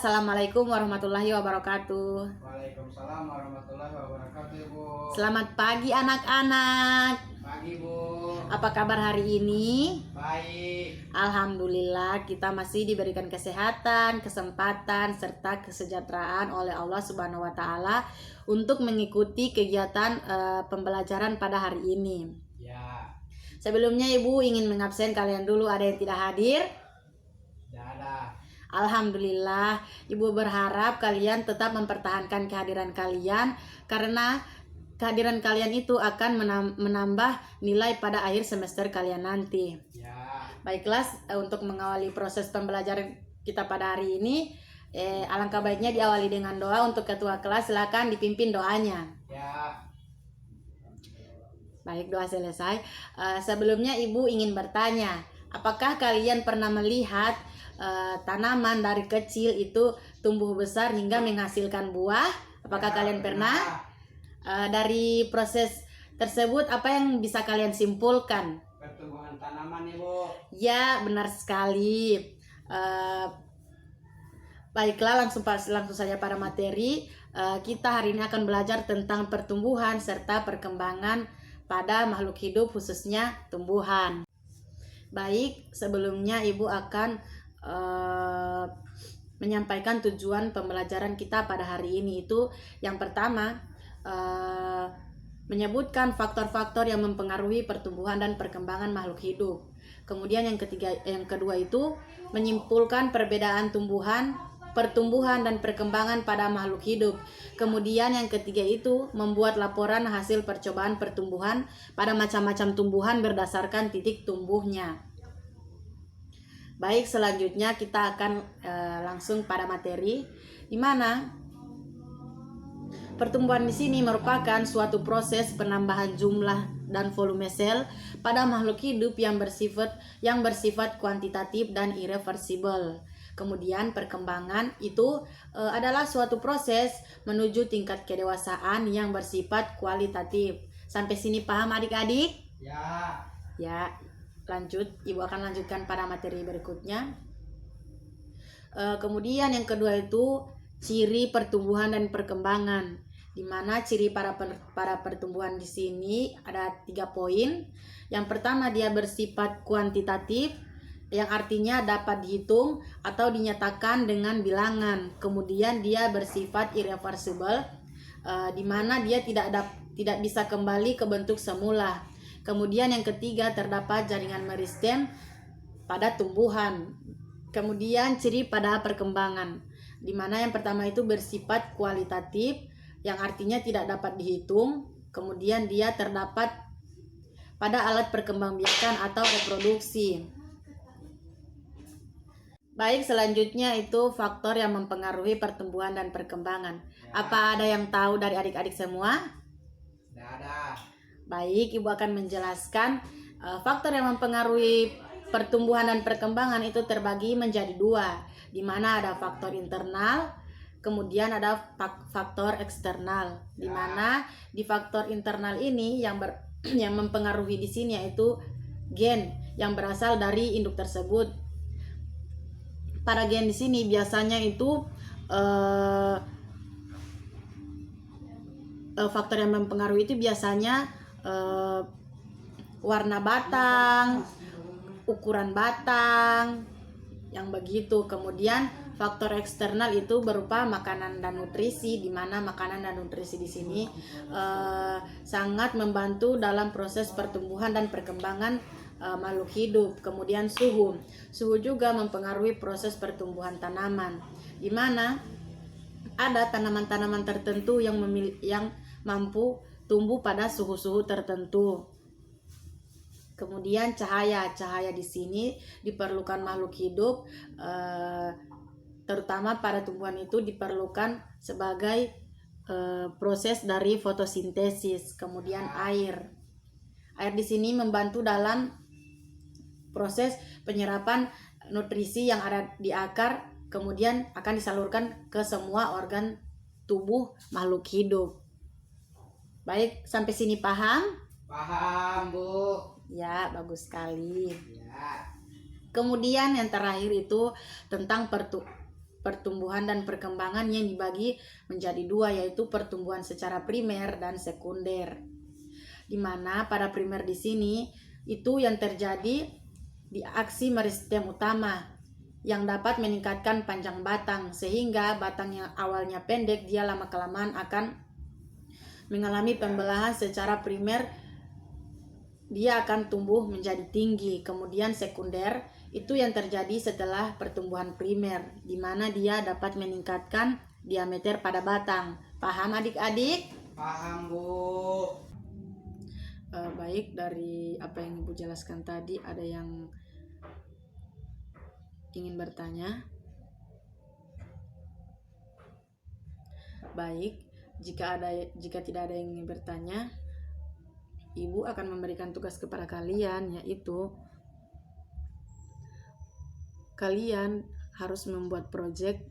Assalamualaikum warahmatullahi wabarakatuh. Waalaikumsalam warahmatullahi wabarakatuh, Bu. Selamat pagi anak-anak. Pagi, Bu. Apa kabar hari ini? Baik. Alhamdulillah, kita masih diberikan kesehatan, kesempatan, serta kesejahteraan oleh Allah Subhanahu wa Ta'ala untuk mengikuti kegiatan pembelajaran pada hari ini. Ya. Sebelumnya Ibu ingin mengabsen kalian dulu, ada yang tidak hadir? Tidak ada. Alhamdulillah, Ibu berharap kalian tetap mempertahankan kehadiran kalian karena kehadiran kalian itu akan menambah nilai pada akhir semester kalian nanti. Ya. Baiklah, untuk mengawali proses pembelajaran kita pada hari ini, alangkah baiknya diawali dengan doa. Untuk ketua kelas silakan dipimpin doanya. Ya. Baik, doa selesai. Sebelumnya Ibu ingin bertanya, apakah kalian pernah melihat tanaman dari kecil itu tumbuh besar hingga menghasilkan buah? Apakah kalian pernah? Dari proses tersebut apa yang bisa kalian simpulkan? Pertumbuhan tanaman, Ibu. Ya, benar sekali. Baiklah, langsung saja pada materi. Kita hari ini akan belajar tentang pertumbuhan serta perkembangan pada makhluk hidup, khususnya tumbuhan. Baik, sebelumnya Ibu akan menyampaikan tujuan pembelajaran kita pada hari ini. Itu yang pertama, menyebutkan faktor-faktor yang mempengaruhi pertumbuhan dan perkembangan makhluk hidup. Kemudian yang kedua itu menyimpulkan perbedaan pertumbuhan dan perkembangan pada makhluk hidup. Kemudian yang ketiga itu membuat laporan hasil percobaan pertumbuhan pada macam-macam tumbuhan berdasarkan titik tumbuhnya. Baik, selanjutnya kita akan langsung pada materi, di mana pertumbuhan di sini merupakan suatu proses penambahan jumlah dan volume sel pada makhluk hidup yang bersifat kuantitatif dan irreversibel. Kemudian perkembangan itu adalah suatu proses menuju tingkat kedewasaan yang bersifat kualitatif. Sampai sini paham adik-adik? Ya. Ya. Lanjut, Ibu akan lanjutkan pada materi berikutnya. Kemudian yang kedua itu ciri pertumbuhan dan perkembangan, di mana ciri para pertumbuhan di sini ada 3 poin. Yang pertama, dia bersifat kuantitatif, yang artinya dapat dihitung atau dinyatakan dengan bilangan. Kemudian dia bersifat irreversible, di mana dia tidak bisa kembali ke bentuk semula. Kemudian yang ketiga, terdapat jaringan meristem pada tumbuhan. Kemudian ciri pada perkembangan, di mana yang pertama itu bersifat kualitatif, yang artinya tidak dapat dihitung. Kemudian dia terdapat pada alat perkembangbiakan atau reproduksi. Baik, selanjutnya itu faktor yang mempengaruhi pertumbuhan dan perkembangan. Apa ada yang tahu dari adik-adik semua? Tidak ada. Baik, Ibu akan menjelaskan faktor yang mempengaruhi pertumbuhan dan perkembangan itu terbagi menjadi 2, di mana ada faktor internal, kemudian ada faktor eksternal. Di mana di faktor internal ini yang mempengaruhi di sini yaitu gen yang berasal dari induk tersebut. Pada gen di sini biasanya itu faktor yang mempengaruhi itu biasanya warna batang, ukuran batang, yang begitu. Kemudian faktor eksternal itu berupa makanan dan nutrisi, di mana makanan dan nutrisi di sini sangat membantu dalam proses pertumbuhan dan perkembangan makhluk hidup. Kemudian suhu juga mempengaruhi proses pertumbuhan tanaman, di mana ada tanaman-tanaman tertentu yang mampu tumbuh pada suhu-suhu tertentu. Kemudian cahaya di sini diperlukan makhluk hidup, terutama pada tumbuhan itu diperlukan sebagai proses dari fotosintesis. Kemudian air di sini membantu dalam proses penyerapan nutrisi yang ada di akar, kemudian akan disalurkan ke semua organ tubuh makhluk hidup. Baik, sampai sini paham? Paham, Bu. Ya, bagus sekali. Ya. Kemudian yang terakhir itu tentang pertumbuhan dan perkembangan yang dibagi menjadi dua, yaitu pertumbuhan secara primer dan sekunder. Di mana pada primer di sini itu yang terjadi di aksi meristem utama yang dapat meningkatkan panjang batang, sehingga batang yang awalnya pendek dia lama-kelamaan akan mengalami pembelahan secara primer, dia akan tumbuh menjadi tinggi. Kemudian sekunder itu yang terjadi setelah pertumbuhan primer, di mana dia dapat meningkatkan diameter pada batang. Paham adik-adik? Paham, Bu. Baik, dari apa yang Ibu jelaskan tadi, ada yang ingin bertanya? Baik, jika tidak ada yang ingin bertanya, Ibu akan memberikan tugas kepada kalian, yaitu kalian harus membuat proyek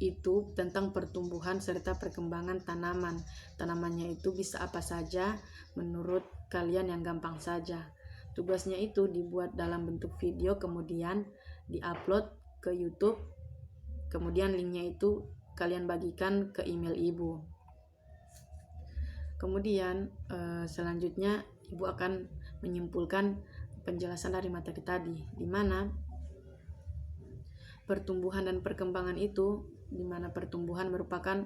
itu tentang pertumbuhan serta perkembangan tanaman. Tanamannya itu bisa apa saja menurut kalian yang gampang saja. Tugasnya itu dibuat dalam bentuk video, kemudian diupload ke YouTube, kemudian linknya itu kalian bagikan ke email Ibu. Kemudian selanjutnya Ibu akan menyimpulkan penjelasan dari materi tadi, di mana pertumbuhan dan perkembangan itu, di mana pertumbuhan merupakan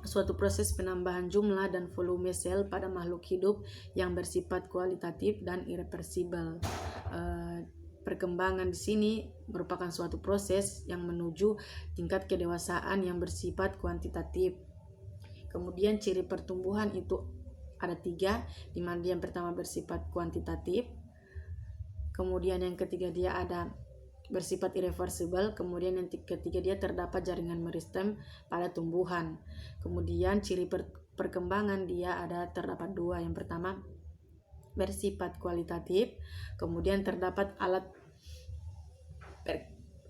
suatu proses penambahan jumlah dan volume sel pada makhluk hidup yang bersifat kualitatif dan irreversibel. Perkembangan di sini merupakan suatu proses yang menuju tingkat kedewasaan yang bersifat kuantitatif. Kemudian ciri pertumbuhan itu ada 3, di mana yang pertama bersifat kuantitatif, kemudian yang ketiga dia ada bersifat irreversibel, kemudian yang ketiga dia terdapat jaringan meristem pada tumbuhan. Kemudian ciri perkembangan dia terdapat 2, yang pertama bersifat kualitatif, kemudian terdapat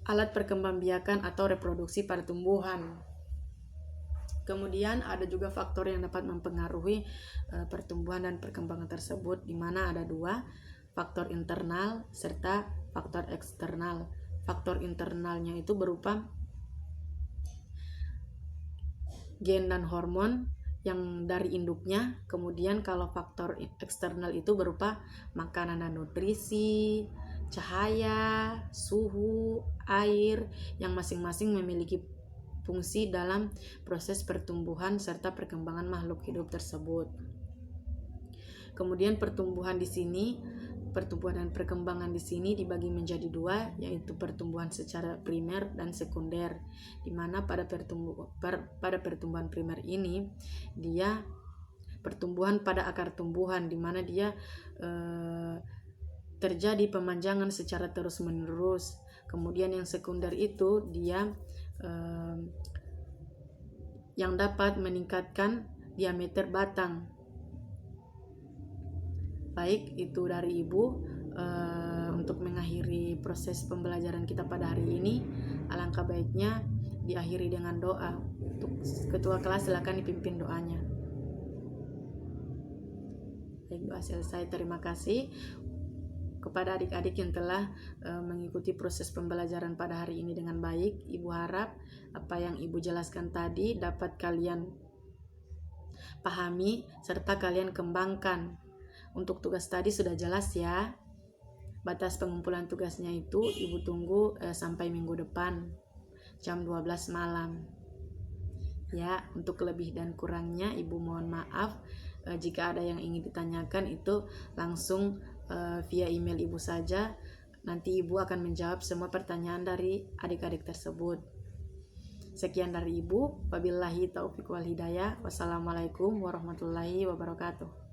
alat perkembangbiakan atau reproduksi pada tumbuhan. Kemudian ada juga faktor yang dapat mempengaruhi pertumbuhan dan perkembangan tersebut, di mana ada 2, faktor internal serta faktor eksternal. Faktor internalnya itu berupa gen dan hormon yang dari induknya. Kemudian kalau faktor eksternal itu berupa makanan dan nutrisi, cahaya, suhu, air, yang masing-masing memiliki fungsi dalam proses pertumbuhan serta perkembangan makhluk hidup tersebut. Kemudian pertumbuhan dan perkembangan di sini dibagi menjadi 2, yaitu pertumbuhan secara primer dan sekunder, di mana pada pertumbuhan primer ini dia pertumbuhan pada akar tumbuhan, di mana dia terjadi pemanjangan secara terus-menerus. Kemudian yang sekunder itu dia yang dapat meningkatkan diameter batang. Baik, itu dari Ibu. Untuk mengakhiri proses pembelajaran kita pada hari ini, alangkah baiknya diakhiri dengan doa. Untuk ketua kelas silakan dipimpin doanya. Baik, doa selesai. Terima kasih kepada adik-adik yang telah mengikuti proses pembelajaran pada hari ini dengan baik. Ibu harap apa yang Ibu jelaskan tadi dapat kalian pahami serta kalian kembangkan. Untuk tugas tadi sudah jelas ya. Batas pengumpulan tugasnya itu Ibu tunggu sampai minggu depan jam 12 malam. Ya, untuk lebih dan kurangnya Ibu mohon maaf. Jika ada yang ingin ditanyakan itu langsung via email Ibu saja. Nanti Ibu akan menjawab semua pertanyaan dari adik-adik tersebut. Sekian dari Ibu. Wabillahi taufiq wal hidayah. Wassalamualaikum warahmatullahi wabarakatuh.